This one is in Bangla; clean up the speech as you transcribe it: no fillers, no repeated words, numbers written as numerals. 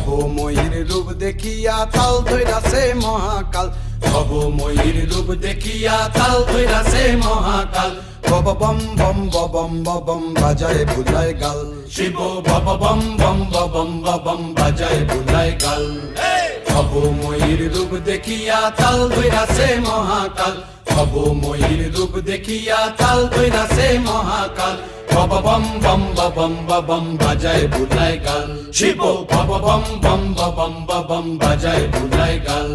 ভবময়ীর রূপ দেখিয়া তাল ধইরাছে মহাকাল, ভবময়ীর রূপ দেখিয়া তাল ধইরাছে মহাকাল। বব বম বম বম বম বাজায় বুলায় গাল, শিব বব বম বম বম বম বাজায় বুলায় গাল। ভবময়ীর রূপ দেখিয়া তাল ধইরাছে মহাকাল, ভবময়ীর রূপ দেখিয়া তাল ধইরাছে মহাকাল। বব বম বম বম বাজায় বুলায় গাল, শিব বব বম বম বম বাজায় বুলায় গাল।